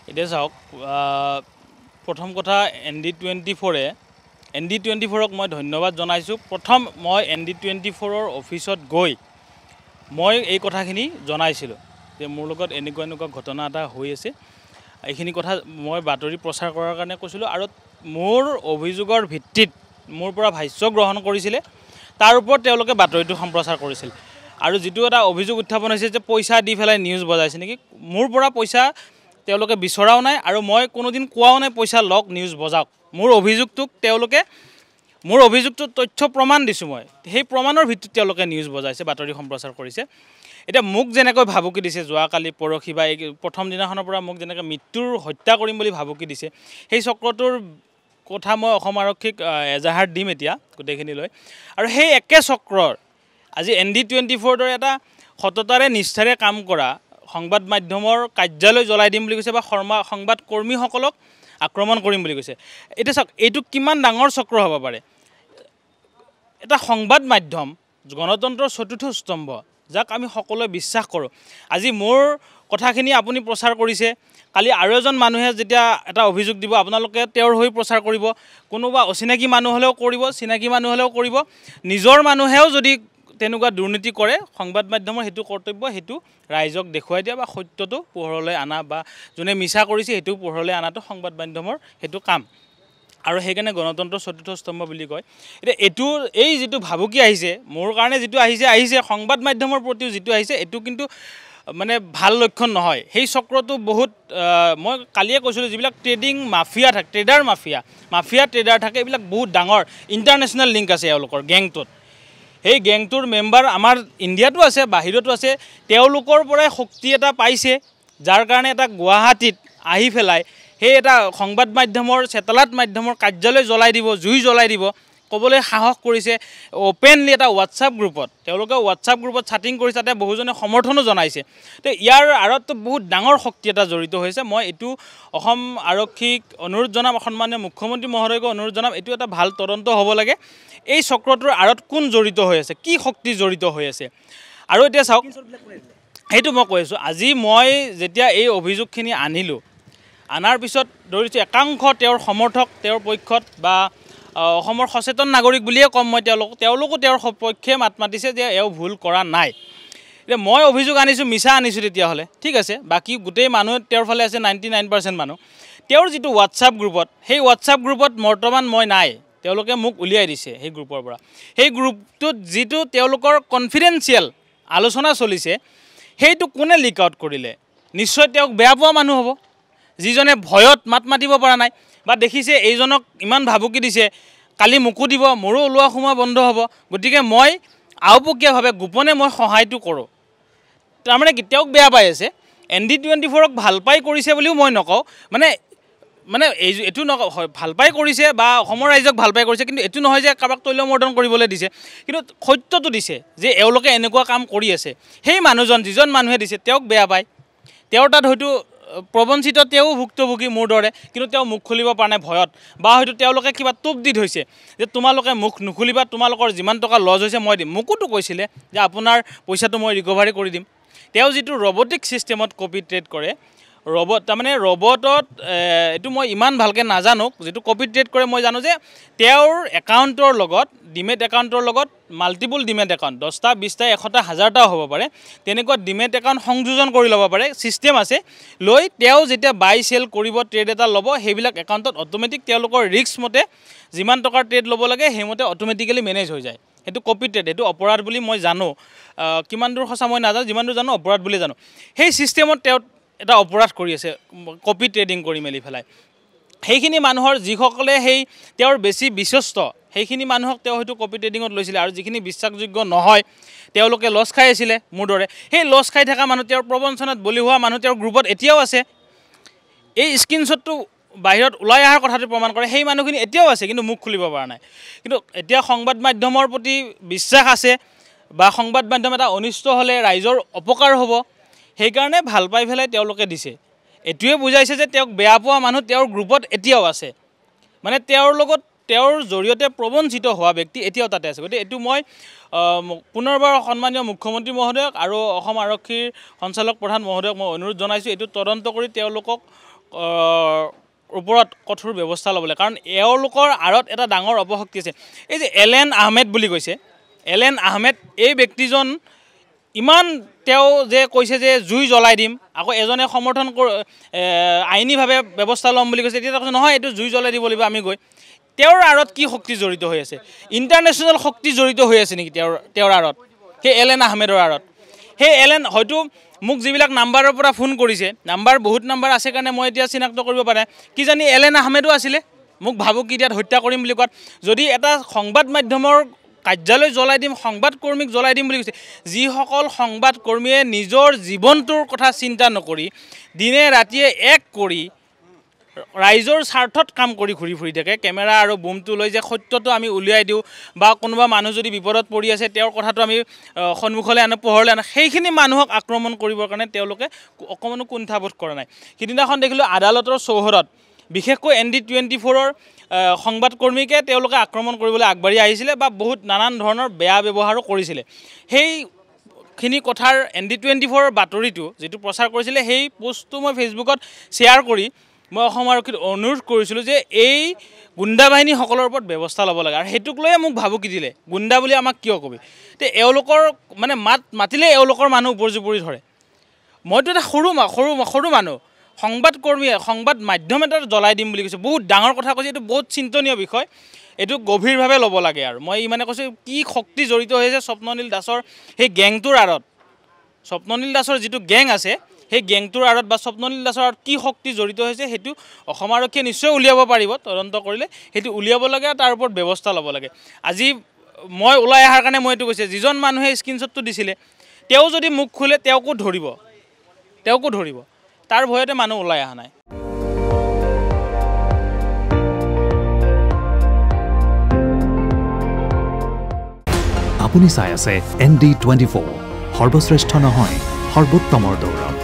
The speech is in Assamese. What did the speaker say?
এতিয়া চাওক প্ৰথম কথা ND24ক মই ধন্যবাদ জনাইছোঁ। প্ৰথম মই ND24ৰ অফিচত গৈ মই এই কথাখিনি জনাইছিলোঁ যে মোৰ লগত এনেকুৱা ঘটনা এটা হৈ আছে। এইখিনি কথা মই বাতৰি প্ৰচাৰ কৰাৰ কাৰণে কৈছিলোঁ আৰু মোৰ অভিযোগৰ ভিত্তিত মোৰ পৰা ভাষ্য গ্ৰহণ কৰিছিলে। তাৰ ওপৰত তেওঁলোকে বাতৰিটো সম্প্ৰচাৰ কৰিছিল আৰু যিটো এটা অভিযোগ উত্থাপন হৈছে যে পইচা দি পেলাই নিউজ বজাইছে নেকি, মোৰ পৰা পইচা তেওঁলোকে বিচৰাও নাই আৰু মই কোনোদিন কোৱাও নাই পইচা লওক নিউজ বজাওক। মোৰ অভিযোগটো তথ্য প্ৰমাণ দিছোঁ মই, সেই প্ৰমাণৰ ভিত্তিত তেওঁলোকে নিউজ বজাইছে, বাতৰি সম্প্ৰচাৰ কৰিছে। এতিয়া মোক যেনেকৈ ভাবুকি দিছে যোৱাকালি পৰহি বা এই প্ৰথম দিনাখনৰ পৰা মোক যেনেকৈ মৃত্যুৰ হত্যা কৰিম বুলি ভাবুকি দিছে, সেই চক্ৰটোৰ কথা মই অসম আৰক্ষীক এজাহাৰ দিম এতিয়া গোটেইখিনি লৈ। আৰু সেই একে চক্ৰৰ আজি ND24ৰ দৰে এটা সততাৰে নিষ্ঠাৰে কাম কৰা সংবাদ মাধ্যমৰ কাৰ্যালয় জ্বলাই দিম বুলি কৈছে বা সংবাদ কৰ্মীসকলক আক্ৰমণ কৰিম বুলি কৈছে। এতিয়া চাওক এইটো কিমান ডাঙৰ চক্ৰ হ'ব পাৰে। এটা সংবাদ মাধ্যম গণতন্ত্ৰৰ চতুৰ্থ স্তম্ভ, যাক আমি সকলোৱে বিশ্বাস কৰোঁ। আজি মোৰ কথাখিনি আপুনি প্ৰচাৰ কৰিছে, কালি আৰু এজন মানুহে যেতিয়া এটা অভিযোগ দিব আপোনালোকে তেওঁৰ হৈ প্ৰচাৰ কৰিব, কোনোবা অচিনাকি মানুহ হ'লেও কৰিব, চিনাকি মানুহ হ'লেও কৰিব। নিজৰ মানুহেও যদি তেনেকুৱা দুৰ্নীতি কৰে, সংবাদ মাধ্যমৰ সেইটো কৰ্তব্য, সেইটো ৰাইজক দেখুৱাই দিয়া বা সত্যটো পোহৰলৈ অনা বা যোনে মিছা কৰিছে সেইটো পোহৰলৈ অনাটো সংবাদ মাধ্যমৰ সেইটো কাম। আৰু সেইকাৰণে গণতন্ত্ৰৰ চতুৰ্থ স্তম্ভ বুলি কয়। এতিয়া এই যিটো ভাবুকি আহিছে মোৰ কাৰণে, যিটো আহিছে সংবাদ মাধ্যমৰ প্ৰতিও যিটো আহিছে, এইটো কিন্তু মানে ভাল লক্ষণ নহয়। সেই চক্ৰটো বহুত মই কালিয়ে কৈছিলোঁ, যিবিলাক ট্ৰেডিং মাফিয়া থাকে, ট্ৰেডাৰ থাকে, এইবিলাক বহুত ডাঙৰ ইণ্টাৰনেশ্যনেল লিংক আছে এওঁলোকৰ গেংটোত। সেই গেংটোৰ মেম্বাৰ আমাৰ ইণ্ডিয়াতো আছে, বাহিৰতো আছে। তেওঁলোকৰ পৰাই শক্তি এটা পাইছে, যাৰ কাৰণে এটা গুৱাহাটীত আহি পেলাই সেই এটা সংবাদ মাধ্যমৰ ছেটেলাইট মাধ্যমৰ কাৰ্যালয় জ্বলাই দিব, জুই জ্বলাই দিব ক'বলৈ সাহস কৰিছে। অ'পেনলি এটা হোৱাটছআপ গ্ৰুপত, তেওঁলোকে হোৱাটছআপ গ্ৰুপত চাটিং কৰিছে, তাতে বহুজনে সমৰ্থনো জনাইছে। তো ইয়াৰ আঁৰততো বহুত ডাঙৰ শক্তি এটা জড়িত হৈছে। মই এইটো অসম আৰক্ষীক অনুৰোধ জনাম, সন্মানীয় মুখ্যমন্ত্ৰী মহোদয়ক অনুৰোধ জনাম, এইটো এটা ভাল তদন্ত হ'ব লাগে। এই চক্ৰটোৰ আঁৰত কোন জড়িত হৈ আছে, কি শক্তি জড়িত হৈ আছে। আৰু এতিয়া চাওক, সেইটো মই কৈ আছোঁ, আজি মই যেতিয়া এই অভিযোগখিনি আনাৰ পিছত ধৰিছোঁ একাংশ তেওঁৰ সমৰ্থক, তেওঁৰ পক্ষত বা অসমৰ সচেতন নাগৰিক বুলিয়ে ক'ম মই, তেওঁলোকো তেওঁৰ সপক্ষে মাত মাতিছে যে এওঁ ভুল কৰা নাই। এতিয়া মই অভিযোগ আনিছোঁ, মিছা আনিছোঁ তেতিয়াহ'লে ঠিক আছে, বাকী গোটেই মানুহ তেওঁৰ ফালে আছে, 99% মানুহ। তেওঁৰ যিটো হোৱাটছআপ গ্ৰুপত, সেই হোৱাটছআপ গ্ৰুপত বৰ্তমান মই নাই, তেওঁলোকে মোক উলিয়াই দিছে সেই গ্ৰুপৰ পৰা। সেই গ্ৰুপটোত যিটো তেওঁলোকৰ কনফিডেঞ্চিয়েল আলোচনা চলিছে, সেইটো কোনে লিক আউট কৰিলে? নিশ্চয় তেওঁক বেয়া পোৱা মানুহ হ'ব, যিজনে ভয়ত মাত মাতিব পৰা নাই বা দেখিছে এইজনক ইমান ভাবুকি দিছে, কালি মোকো দিব, মোৰো ওলোৱা সোমোৱা বন্ধ হ'ব, গতিকে মই আওপকীয়াভাৱে গোপনে মই সহায়টো কৰোঁ। তাৰমানে কি, তেওঁক বেয়া পাই আছে। ND24ক ভাল পাই কৰিছে বুলিও মই নকওঁ, মানে এইটো নকওঁ ভাল পাই কৰিছে বা অসমৰ ৰাইজক ভাল পাই কৰিছে, কিন্তু এইটো নহয় যে কাৰোবাক তৈলমৰ্দন কৰিবলৈ দিছে। কিন্তু সত্যটো দিছে যে এওঁলোকে এনেকুৱা কাম কৰি আছে। সেই মানুহজন, যিজন মানুহে দিছে, তেওঁক বেয়া পায়, তেওঁৰ তাত হয়তো প্ৰবঞ্চিত, তেওঁ ভুক্তভোগী মোৰ দৰে, কিন্তু তেওঁ মুখ খুলিব পৰা নাই ভয়ত, বা হয়তো তেওঁলোকে কিবা টোপ দি থৈছে যে তোমালোকে মুখ নুখুলিবা, তোমালোকৰ যিমান টকা লছ হৈছে মই দিম। মোকোতো কৈছিলে যে আপোনাৰ পইচাটো মই ৰিকভাৰী কৰি দিম। তেওঁ যিটো ৰবটিক ছিষ্টেমত কপি ট্ৰেড কৰে, তাৰমানে ৰবটত এইটো মই ইমান ভালকৈ নাজানো, যিটো কপি ট্ৰেড কৰে মই জানো যে তেওঁৰ একাউণ্টৰ লগত, ডিমেট একাউণ্টৰ লগত মাল্টিপুল ডিমেট একাউণ্ট, 10টা 20টা 100টা 1000টাও হ'ব পাৰে, তেনেকুৱা ডিমেট একাউণ্ট সংযোজন কৰি ল'ব পাৰে, ছিষ্টেম আছে। লৈ তেওঁ যেতিয়া বাই চেল কৰিব, ট্ৰেড এটা ল'ব, সেইবিলাক একাউণ্টত অট'মেটিক তেওঁলোকৰ ৰিস্ক মতে যিমান টকাৰ ট্ৰেড ল'ব লাগে সেইমতে অট'মেটিকেলি মেনেজ হৈ যায়। সেইটো কপি ট্ৰেড, সেইটো অপৰাধ বুলি মই জানো, কিমান দূৰ সঁচা মই নাজানো, যিমান দূৰ জানো অপৰাধ বুলি জানো। সেই ছিষ্টেমত তেওঁ এটা অপৰাধ কৰি আছে, কপি ট্ৰেডিং কৰি মেলি পেলাই। সেইখিনি মানুহৰ যিসকলে তেওঁৰ বেছি বিশ্বস্ত, সেইখিনি মানুহক তেওঁ হয়তো কপি ট্ৰেডিঙত লৈছিলে, আৰু যিখিনি বিশ্বাসযোগ্য নহয় তেওঁলোকে লছ খাই আছিলে মোৰ দৰে। সেই লছ খাই থকা মানুহ, তেওঁৰ প্ৰবঞ্চনাত বলি হোৱা মানুহ তেওঁৰ গ্ৰুপত এতিয়াও আছে। এই স্ক্ৰীনশ্বটটো বাহিৰত ওলাই অহাৰ কথাটো প্ৰমাণ কৰে, সেই মানুহখিনি এতিয়াও আছে, কিন্তু মুখ খুলিব পৰা নাই। কিন্তু এতিয়া সংবাদ মাধ্যমৰ প্ৰতি বিশ্বাস আছে, বা সংবাদ মাধ্যম এটা অনিষ্ট হ'লে ৰাইজৰ অপকাৰ হ'ব, সেইকাৰণে ভাল পাই পেলাই তেওঁলোকে দিছে। এইটোৱে বুজাইছে যে তেওঁক বেয়া পোৱা মানুহ তেওঁৰ গ্ৰুপত এতিয়াও আছে, মানে তেওঁৰ লগত, তেওঁৰ জৰিয়তে প্ৰবঞ্চিত হোৱা ব্যক্তি এতিয়াও তাতে আছে। গতিকে এইটো মই পুনৰবাৰ সন্মানীয় মুখ্যমন্ত্ৰী মহোদয়ক আৰু অসম আৰক্ষীৰ সঞ্চালক প্ৰধান মহোদয়ক মই অনুৰোধ জনাইছোঁ, এইটো তদন্ত কৰি তেওঁলোকক ওপৰত কঠোৰ ব্যৱস্থা ল'বলৈ, কাৰণ এওঁলোকৰ আঁৰত এটা ডাঙৰ অপশক্তি আছে। এই যে এলেন আহমেদ বুলি কৈছে, এলেন আহমেদ এই ব্যক্তিজন ইমান তেওঁ যে কৈছে যে জুই জ্বলাই দিম, আকৌ এজনে সমৰ্থন আইনীভাৱে ব্যৱস্থা ল'ম বুলি কৈছে, তেতিয়া কৈছে নহয় এইটো জুই জ্বলাই দিব লাগিব আমি গৈ। তেওঁৰ আঁৰত কি শক্তি জড়িত হৈ আছে? ইণ্টাৰনেশ্যনেল শক্তি জড়িত হৈ আছে নেকি তেওঁৰ আঁৰত, সেই এলেন আহমেদৰ আঁৰত? সেই এলেন হয়তো মোক যিবিলাক নাম্বাৰৰ পৰা ফোন কৰিছে, বহুত নাম্বাৰ আছে কাৰণে মই এতিয়া চিনাক্ত কৰিব পাৰে, কিজানি এলেন আহমেদো আছিলে মোক ভাবুকি দিয়াত, হত্যা কৰিম বুলি কোৱাত। যদি এটা সংবাদ মাধ্যমৰ কাৰ্যালয় জ্বলাই দিম, সংবাদকৰ্মীক জ্বলাই দিম বুলি কৈছে, যিসকল সংবাদকৰ্মীয়ে নিজৰ জীৱনটোৰ কথা চিন্তা নকৰি দিনে ৰাতিয়ে এক কৰি ৰাইজৰ স্বাৰ্থত কাম কৰি ঘূৰি ফুৰি থাকে, কেমেৰা আৰু বুমটো লৈ যে সত্যটো আমি উলিয়াই দিওঁ, বা কোনোবা মানুহ যদি বিপদত পৰি আছে তেওঁৰ কথাটো আমি সন্মুখলৈ আনো, পোহৰলৈ আনো, সেইখিনি মানুহক আক্ৰমণ কৰিবৰ কাৰণে তেওঁলোকে অকণমানো কুণ্ঠাবোধ কৰা নাই। সিদিনাখন দেখিলোঁ আদালতৰ চৌহদত বিশেষকৈ ND24ৰ সংবাদকৰ্মীকে তেওঁলোকে আক্ৰমণ কৰিবলৈ আগবাঢ়ি আহিছিলে, বা বহুত নানান ধৰণৰ বেয়া ব্যৱহাৰো কৰিছিলে। সেইখিনি কথাৰ ND24ৰ বাতৰিটো যিটো প্ৰচাৰ কৰিছিলে, সেই পোষ্টটো মই ফেচবুকত শ্বেয়াৰ কৰি মই অসম আৰক্ষীক অনুৰোধ কৰিছিলোঁ যে এই গুণ্ডা বাহিনীসকলৰ ওপৰত ব্যৱস্থা ল'ব লাগে। আৰু সেইটোক লৈয়ে মোক ভাবুকি দিলে, গুণ্ডা বুলি আমাক কিয় কবি? তে এওঁলোকৰ মানে মাতিলে এওঁলোকৰ মানুহ উপৰ্যুপৰি ধৰে। মইতো এটা সৰু মানুহ, সংবাদকৰ্মীয়ে সংবাদ মাধ্যম এটা জ্বলাই দিম বুলি কৈছে, বহুত ডাঙৰ কথা কৈছে, এইটো বহুত চিন্তনীয় বিষয়, এইটো গভীৰভাৱে ল'ব লাগে। আৰু মই ইমানে কৈছোঁ, কি শক্তি জড়িত হৈ আছে স্বপ্ননীল দাসৰ সেই গেংটোৰ আঁৰত, স্বপ্ননীল দাসৰ যিটো গেং আছে সেই গেংটোৰ আঁৰত বা স্বপ্ননীল দাসৰ আঁৰত কি শক্তি জড়িত হৈছে সেইটো অসম আৰক্ষীয়ে নিশ্চয় উলিয়াব পাৰিব, তদন্ত কৰিলে সেইটো উলিয়াব লাগে, আৰু তাৰ ওপৰত ব্যৱস্থা ল'ব লাগে। আজি মই ওলাই অহাৰ কাৰণে মই এইটো কৈছোঁ, যিজন মানুহে স্ক্ৰীনশ্বটটো দিছিলে তেওঁ যদি মুখ খোলে তেওঁকো ধৰিব, তাৰ ভয়তে মানুহ ওলাই অহা নাই। আপুনি চাই আছে ND24, সৰ্বশ্ৰেষ্ঠ নহয় সৰ্বোত্তমৰ দৌৰত।